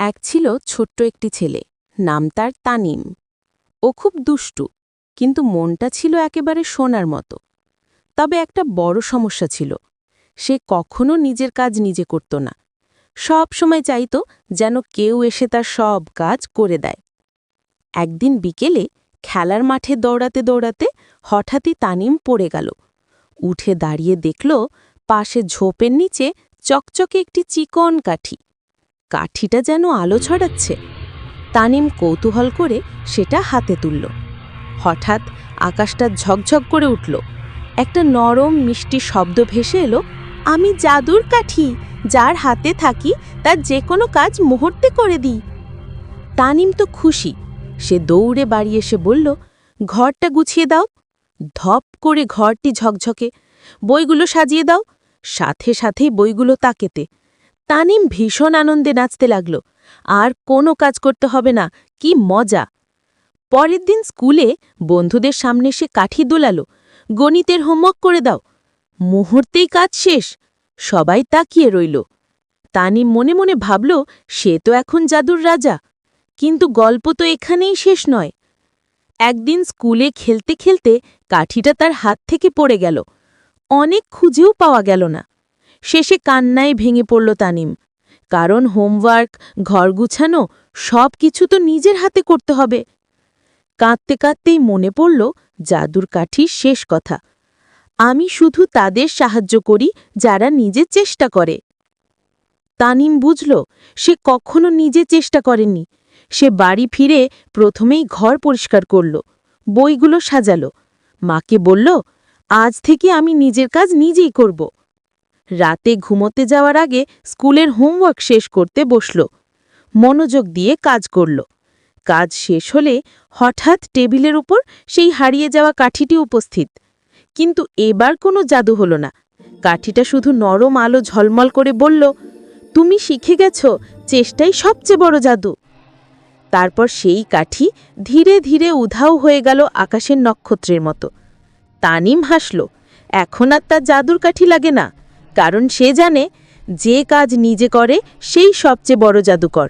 এক ছিল ছোট্ট একটি ছেলে, নাম তার তানিম। ও খুব দুষ্টু, কিন্তু মনটা ছিল একেবারে সোনার মতো। তবে একটা বড় সমস্যা ছিল, সে কখনো নিজের কাজ নিজে করত না। সব সময় চাইত যেন কেউ এসে তার সব কাজ করে দেয়। একদিন বিকেলে খেলার মাঠে দৌড়াতে দৌড়াতে হঠাৎই তানিম পড়ে গেল। উঠে দাঁড়িয়ে দেখল পাশে ঝোপের নিচে চকচকে একটি চিকন কাঠি। কাঠিটা যেন আলো ছড়াচ্ছে। তানিম কৌতূহল করে সেটা হাতে তুলল। হঠাৎ আকাশটা ঝকঝক করে উঠল। একটা নরম মিষ্টি শব্দ ভেসে এলো, আমি জাদুর কাঠি, যার হাতে থাকি তার যে কোনো কাজ মুহূর্তে করে দিই। তানিম তো খুশি, সে দৌড়ে বাড়ি এসে বলল, ঘরটা গুছিয়ে দাও। ধপ করে ঘরটি ঝকঝকে, বইগুলো সাজিয়ে দাও। সাথে সাথেই বইগুলো তাকেতে। তানিম ভীষণ আনন্দে নাচতে লাগল। আর কোনো কাজ করতে হবে না, কি মজা! পরের দিন স্কুলে বন্ধুদের সামনে সে কাঠি দোলালো, গণিতের হোমওয়ার্ক করে দাও। মুহূর্তেই কাজ শেষ। সবাই তাকিয়ে রইল। তানিম মনে মনে ভাবল, সে তো এখন জাদুর রাজা। কিন্তু গল্প তো এখানেই শেষ নয়। একদিন স্কুলে খেলতে খেলতে কাঠিটা তার হাত থেকে পড়ে গেল। অনেক খুঁজেও পাওয়া গেল না। শেষে কান্নায় ভেঙে পড়ল তানিম, কারণ হোমওয়ার্ক, ঘর গুছানো সব কিছু তো নিজের হাতে করতে হবে। কাঁদতে কাঁদতেই মনে পড়ল জাদুর কাঠির শেষ কথা, আমি শুধু তাদের সাহায্য করি যারা নিজে চেষ্টা করে। তানিম বুঝল সে কখনো নিজে চেষ্টা করেনি। সে বাড়ি ফিরে প্রথমেই ঘর পরিষ্কার করল, বইগুলো সাজালো, মাকে বলল, আজ থেকে আমি নিজের কাজ নিজেই করব। রাতে ঘুমোতে যাওয়ার আগে স্কুলের হোমওয়ার্ক শেষ করতে বসল। মনোযোগ দিয়ে কাজ করল। কাজ শেষ হলে হঠাৎ টেবিলের উপর সেই হারিয়ে যাওয়া কাঠিটি উপস্থিত। কিন্তু এবার কোনো জাদু হলো না। কাঠিটা শুধু নরম আলো ঝলমল করে বলল, তুমি শিখে গেছ, চেষ্টাই সবচেয়ে বড় জাদু। তারপর সেই কাঠি ধীরে ধীরে উধাও হয়ে গেল আকাশের নক্ষত্রের মতো। তানিম হাসল, এখন আর তার জাদুর কাঠি লাগে না, কারণ সে জানে যে কাজ নিজে করে সেই সবচেয়ে বড় জাদুকর।